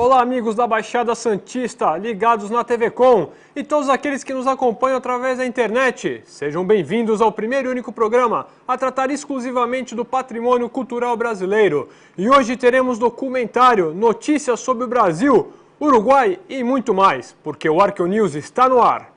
Olá, amigos da Baixada Santista, ligados na TV Com, e todos aqueles que nos acompanham através da internet. Sejam bem-vindos ao primeiro e único programa a tratar exclusivamente do patrimônio cultural brasileiro. E hoje teremos documentário, notícias sobre o Brasil, Uruguai e muito mais, porque o Arqueonews está no ar.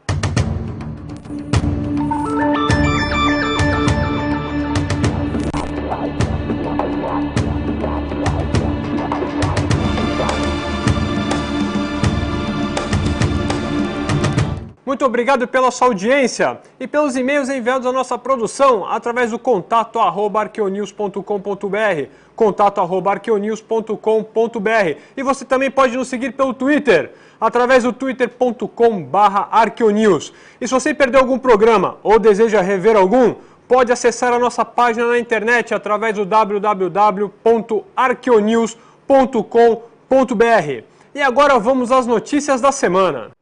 Muito obrigado pela sua audiência e pelos e-mails enviados à nossa produção através do contato@arqueonews.com.br, contato@arqueonews.com.br. E você também pode nos seguir pelo Twitter, através do twitter.com/arqueonews. E se você perdeu algum programa ou deseja rever algum, pode acessar a nossa página na internet através do www.arqueonews.com.br. E agora vamos às notícias da semana.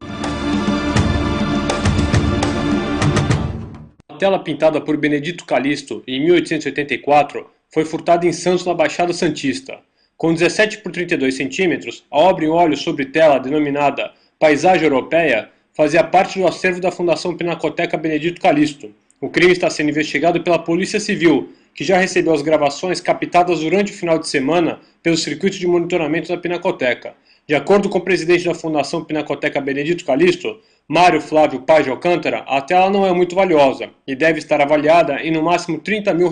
A tela pintada por Benedito Calixto em 1884 foi furtada em Santos, na Baixada Santista. Com 17 por 32 centímetros, a obra em óleo sobre tela denominada Paisagem Europeia fazia parte do acervo da Fundação Pinacoteca Benedito Calixto. O crime está sendo investigado pela Polícia Civil, que já recebeu as gravações captadas durante o final de semana pelo circuito de monitoramento da Pinacoteca. De acordo com o presidente da Fundação Pinacoteca Benedito Calixto, Mário Flávio Paz de Alcântara, a tela não é muito valiosa e deve estar avaliada em no máximo R$30 mil.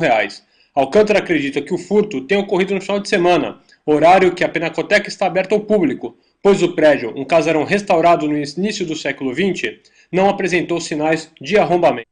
Alcântara acredita que o furto tenha ocorrido no final de semana, horário que a Pinacoteca está aberta ao público, pois o prédio, um casarão restaurado no início do século XX, não apresentou sinais de arrombamento.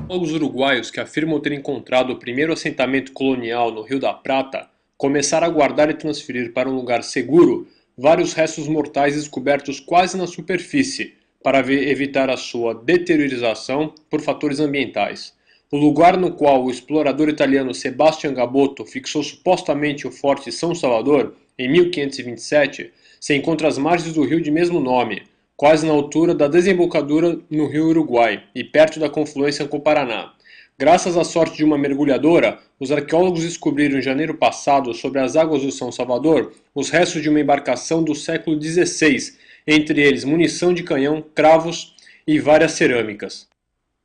Os uruguaios que afirmam ter encontrado o primeiro assentamento colonial no Rio da Prata começaram a guardar e transferir para um lugar seguro vários restos mortais descobertos quase na superfície, para evitar a sua deteriorização por fatores ambientais. O lugar no qual o explorador italiano Sebastian Gabotto fixou supostamente o Forte São Salvador, em 1527, se encontra às margens do rio de mesmo nome, quase na altura da desembocadura no rio Uruguai e perto da confluência com o Paraná. Graças à sorte de uma mergulhadora, os arqueólogos descobriram em janeiro passado, sobre as águas do São Salvador, os restos de uma embarcação do século XVI, entre eles munição de canhão, cravos e várias cerâmicas.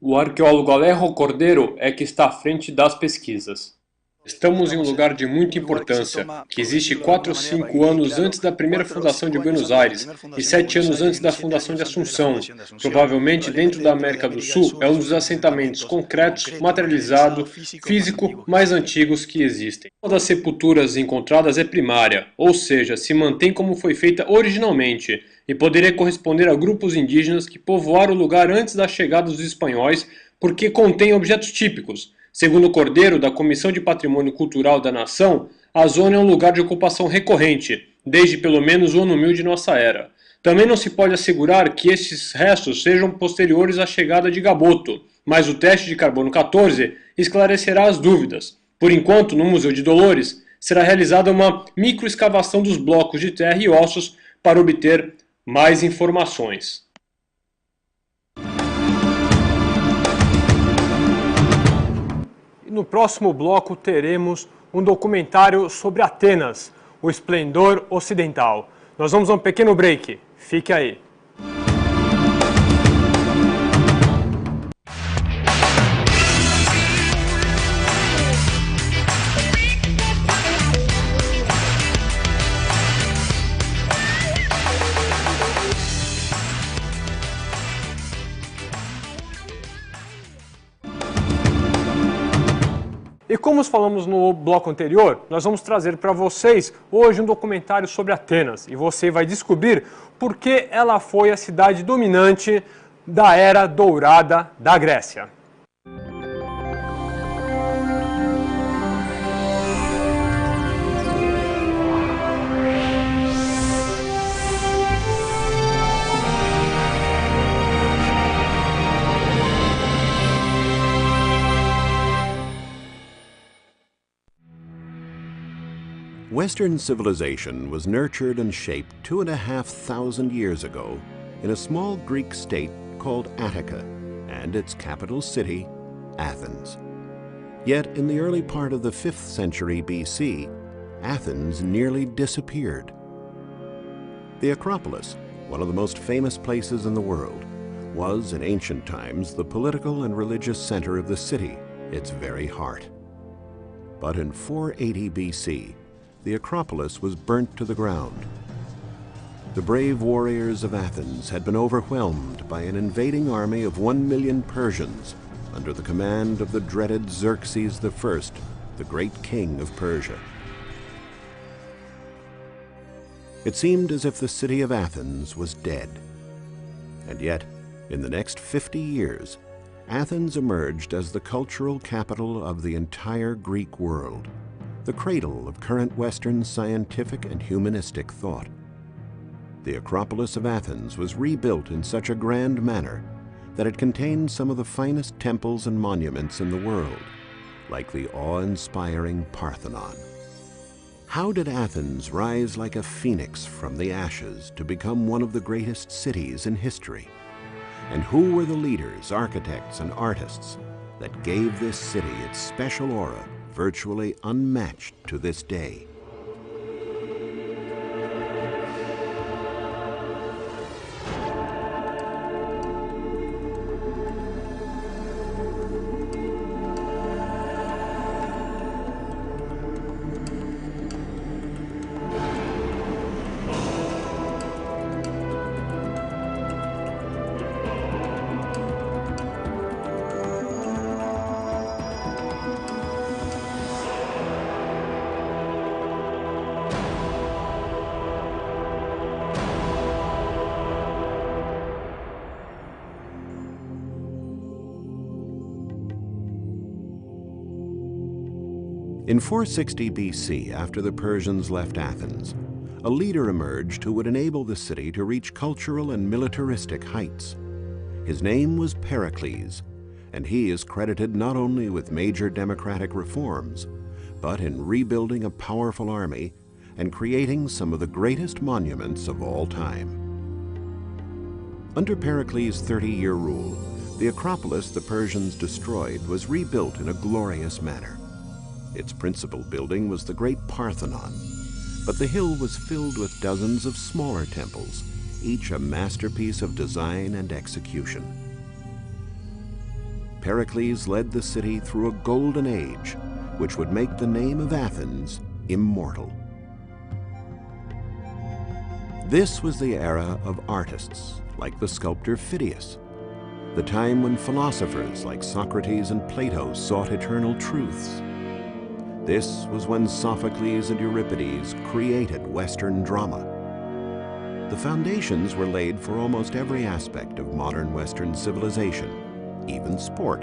O arqueólogo Alejo Cordeiro é que está à frente das pesquisas. Estamos em um lugar de muita importância, que existe 4 ou 5 anos antes da primeira fundação de Buenos Aires e 7 anos antes da fundação de Assunção. Provavelmente dentro da América do Sul é um dos assentamentos concretos, materializado, físico mais antigos que existem. Uma das sepulturas encontradas é primária, ou seja, se mantém como foi feita originalmente, e poderia corresponder a grupos indígenas que povoaram o lugar antes da chegada dos espanhóis, porque contém objetos típicos. Segundo Cordeiro, da Comissão de Patrimônio Cultural da Nação, a zona é um lugar de ocupação recorrente, desde pelo menos o ano 1000 de nossa era. Também não se pode assegurar que estes restos sejam posteriores à chegada de Gabotto, mas o teste de carbono 14 esclarecerá as dúvidas. Por enquanto, no Museu de Dolores, será realizada uma microescavação dos blocos de terra e ossos para obter mais informações. No próximo bloco teremos um documentário sobre Atenas, o esplendor ocidental. Nós vamos a um pequeno break. Fique aí. E como falamos no bloco anterior, nós vamos trazer para vocês hoje um documentário sobre Atenas. E você vai descobrir por que ela foi a cidade dominante da Era Dourada da Grécia. Western civilization was nurtured and shaped 2,500 years ago in a small Greek state called Attica and its capital city, Athens. Yet in the early part of the 5th century BC, Athens nearly disappeared. The Acropolis, one of the most famous places in the world, was in ancient times the political and religious center of the city, its very heart. But in 480 BC, the Acropolis was burnt to the ground. The brave warriors of Athens had been overwhelmed by an invading army of 1 million Persians under the command of the dreaded Xerxes I, the great king of Persia. It seemed as if the city of Athens was dead. And yet, in the next 50 years, Athens emerged as the cultural capital of the entire Greek world, the cradle of current Western scientific and humanistic thought. The Acropolis of Athens was rebuilt in such a grand manner that it contained some of the finest temples and monuments in the world, like the awe-inspiring Parthenon. How did Athens rise like a phoenix from the ashes to become one of the greatest cities in history? And who were the leaders, architects, and artists that gave this city its special aura, virtually unmatched to this day? In 460 BC, after the Persians left Athens, a leader emerged who would enable the city to reach cultural and militaristic heights. His name was Pericles, and he is credited not only with major democratic reforms, but in rebuilding a powerful army and creating some of the greatest monuments of all time. Under Pericles' 30-year rule, the Acropolis the Persians destroyed was rebuilt in a glorious manner. Its principal building was the great Parthenon, but the hill was filled with dozens of smaller temples, each a masterpiece of design and execution. Pericles led the city through a golden age, which would make the name of Athens immortal. This was the era of artists, like the sculptor Phidias, the time when philosophers like Socrates and Plato sought eternal truths. This was when Sophocles and Euripides created Western drama. The foundations were laid for almost every aspect of modern Western civilization, even sport.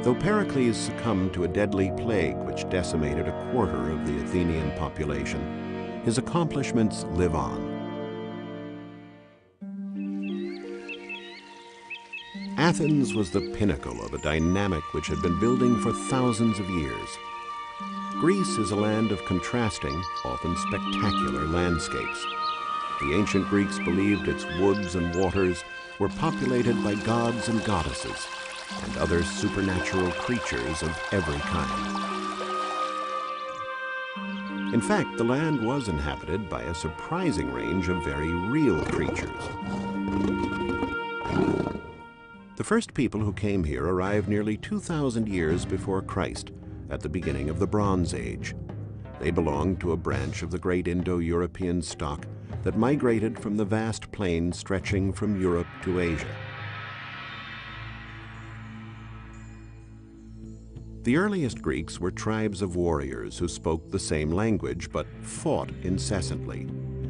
Though Pericles succumbed to a deadly plague which decimated a quarter of the Athenian population, his accomplishments live on. Athens was the pinnacle of a dynamic which had been building for thousands of years. Greece is a land of contrasting, often spectacular landscapes. The ancient Greeks believed its woods and waters were populated by gods and goddesses and other supernatural creatures of every kind. In fact, the land was inhabited by a surprising range of very real creatures. The first people who came here arrived nearly 2,000 years before Christ, at the beginning of the Bronze Age. They belonged to a branch of the great Indo-European stock that migrated from the vast plains stretching from Europe to Asia. The earliest Greeks were tribes of warriors who spoke the same language but fought incessantly,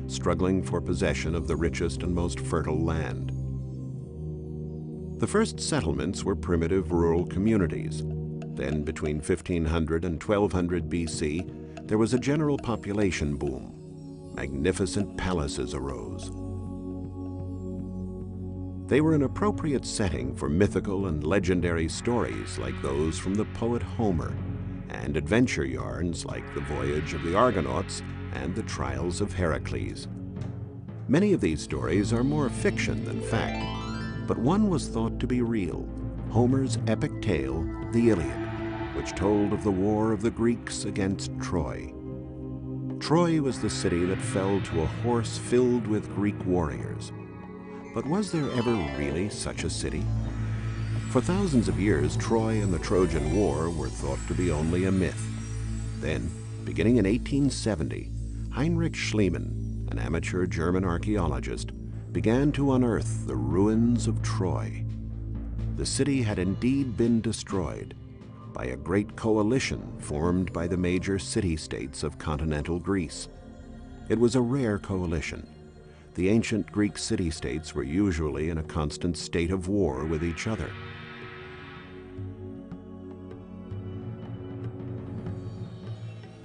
struggling for possession of the richest and most fertile land. The first settlements were primitive rural communities. Then, between 1500 and 1200 BC, there was a general population boom. Magnificent palaces arose. They were an appropriate setting for mythical and legendary stories like those from the poet Homer, and adventure yarns like the voyage of the Argonauts and the trials of Heracles. Many of these stories are more fiction than fact, but one was thought to be real, Homer's epic tale, the Iliad, which told of the war of the Greeks against Troy. Troy was the city that fell to a horse filled with Greek warriors. But was there ever really such a city? For thousands of years, Troy and the Trojan War were thought to be only a myth. Then, beginning in 1870, Heinrich Schliemann, an amateur German archaeologist, began to unearth the ruins of Troy. The city had indeed been destroyed by a great coalition formed by the major city-states of continental Greece. It was a rare coalition. The ancient Greek city-states were usually in a constant state of war with each other.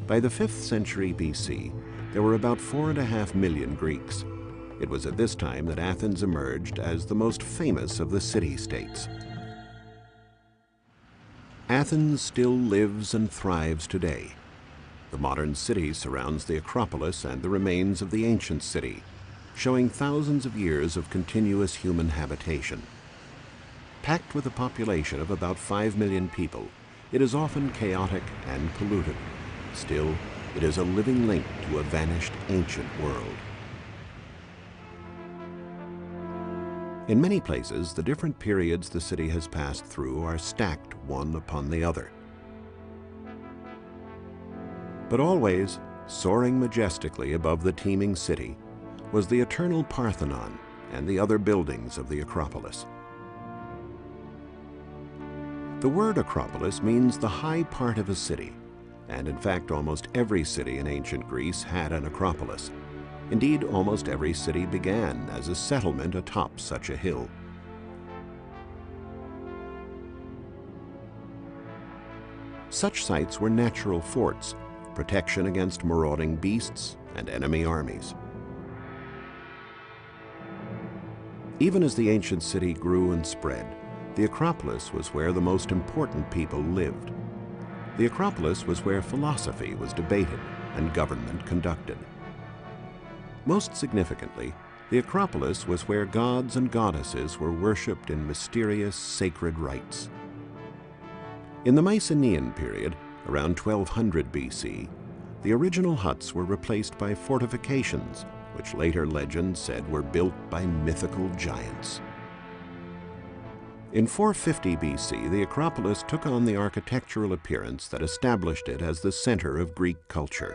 By the 5th century BC, there were about 4.5 million Greeks. It was at this time that Athens emerged as the most famous of the city-states. Athens still lives and thrives today. The modern city surrounds the Acropolis and the remains of the ancient city, showing thousands of years of continuous human habitation. Packed with a population of about 5 million people, it is often chaotic and polluted. Still, it is a living link to a vanished ancient world. In many places, the different periods the city has passed through are stacked one upon the other. But always, soaring majestically above the teeming city, was the eternal Parthenon and the other buildings of the Acropolis. The word Acropolis means the high part of a city, and in fact almost every city in ancient Greece had an Acropolis. Indeed, almost every city began as a settlement atop such a hill. Such sites were natural forts, protection against marauding beasts and enemy armies. Even as the ancient city grew and spread, the Acropolis was where the most important people lived. The Acropolis was where philosophy was debated and government conducted. Most significantly, the Acropolis was where gods and goddesses were worshipped in mysterious sacred rites. In the Mycenaean period, around 1200 BC, the original huts were replaced by fortifications, which later legends said were built by mythical giants. In 450 BC, the Acropolis took on the architectural appearance that established it as the center of Greek culture.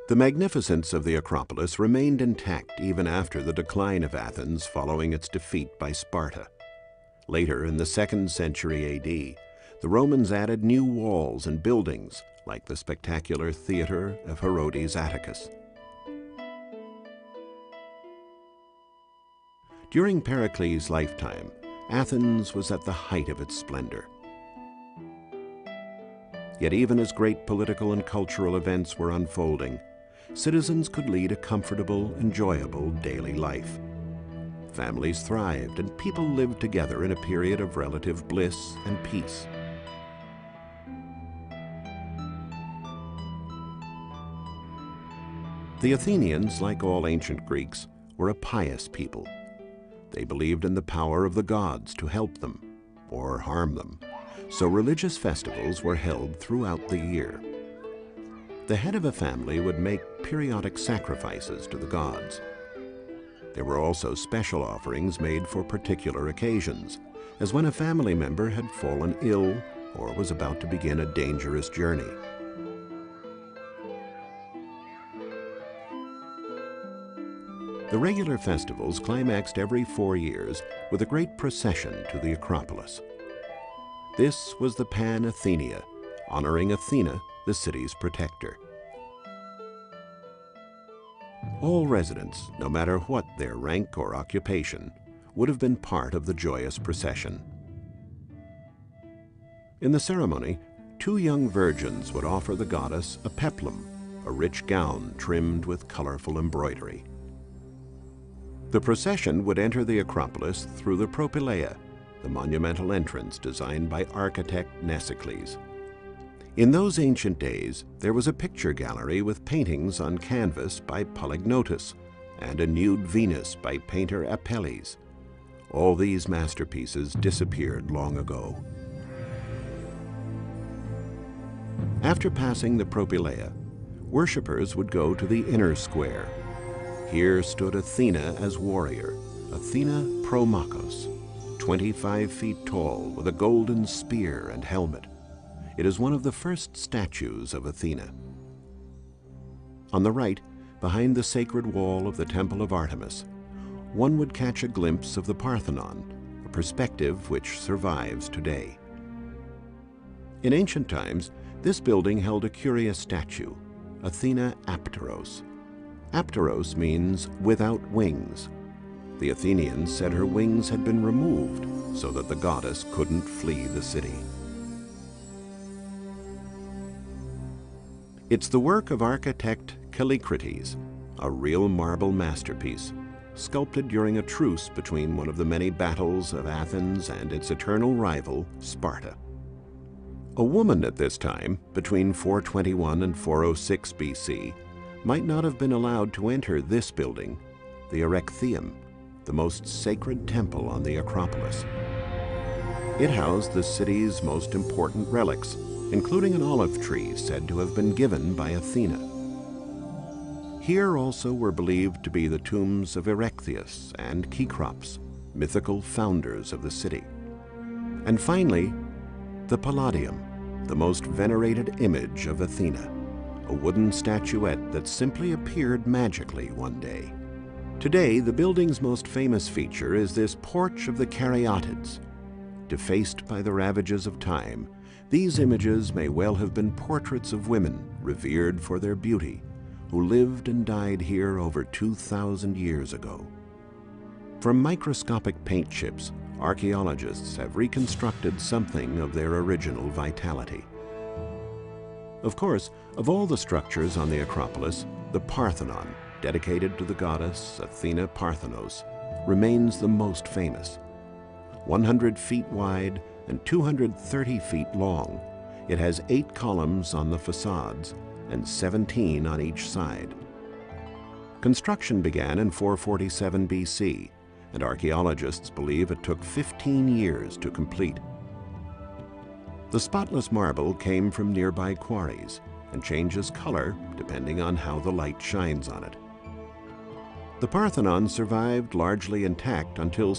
The magnificence of the Acropolis remained intact even after the decline of Athens following its defeat by Sparta. Later, in the 2nd century AD, the Romans added new walls and buildings, like the spectacular theater of Herodes Atticus. During Pericles' lifetime, Athens was at the height of its splendor. Yet even as great political and cultural events were unfolding, citizens could lead a comfortable, enjoyable daily life. Families thrived and people lived together in a period of relative bliss and peace. The Athenians, like all ancient Greeks, were a pious people. They believed in the power of the gods to help them or harm them, so religious festivals were held throughout the year. The head of a family would make periodic sacrifices to the gods. There were also special offerings made for particular occasions, as when a family member had fallen ill or was about to begin a dangerous journey. The regular festivals climaxed every 4 years with a great procession to the Acropolis. This was the Pan-Athenia, honoring Athena, the city's protector. All residents, no matter what their rank or occupation, would have been part of the joyous procession. In the ceremony, 2 young virgins would offer the goddess a peplum, a rich gown trimmed with colorful embroidery. The procession would enter the Acropolis through the Propylaea, the monumental entrance designed by architect Mnesicles. In those ancient days, there was a picture gallery with paintings on canvas by Polygnotus and a nude Venus by painter Apelles. All these masterpieces disappeared long ago. After passing the Propylaea, worshippers would go to the inner square. Here stood Athena as warrior, Athena Promachos, 25 feet tall with a golden spear and helmet. It is one of the first statues of Athena. On the right, behind the sacred wall of the Temple of Artemis, one would catch a glimpse of the Parthenon, a perspective which survives today. In ancient times, this building held a curious statue, Athena Apteros. Apteros means without wings. The Athenians said her wings had been removed so that the goddess couldn't flee the city. It's the work of architect Callicrates, a real marble masterpiece, sculpted during a truce between one of the many battles of Athens and its eternal rival, Sparta. A woman at this time, between 421 and 406 BC, might not have been allowed to enter this building, the Erechtheum, the most sacred temple on the Acropolis. It housed the city's most important relics, including an olive tree said to have been given by Athena. Here also were believed to be the tombs of Erechtheus and Cecrops, mythical founders of the city. And finally, the Palladium, the most venerated image of Athena, a wooden statuette that simply appeared magically one day. Today, the building's most famous feature is this porch of the Caryatids. Defaced by the ravages of time, these images may well have been portraits of women revered for their beauty, who lived and died here over 2,000 years ago. From microscopic paint chips, archaeologists have reconstructed something of their original vitality. Of course, of all the structures on the Acropolis, the Parthenon, dedicated to the goddess Athena Parthenos, remains the most famous. 100 feet wide and 230 feet long, it has 8 columns on the facades and 17 on each side. Construction began in 447 BC, and archaeologists believe it took 15 years to complete. The spotless marble came from nearby quarries and changes color depending on how the light shines on it. The Parthenon survived largely intact until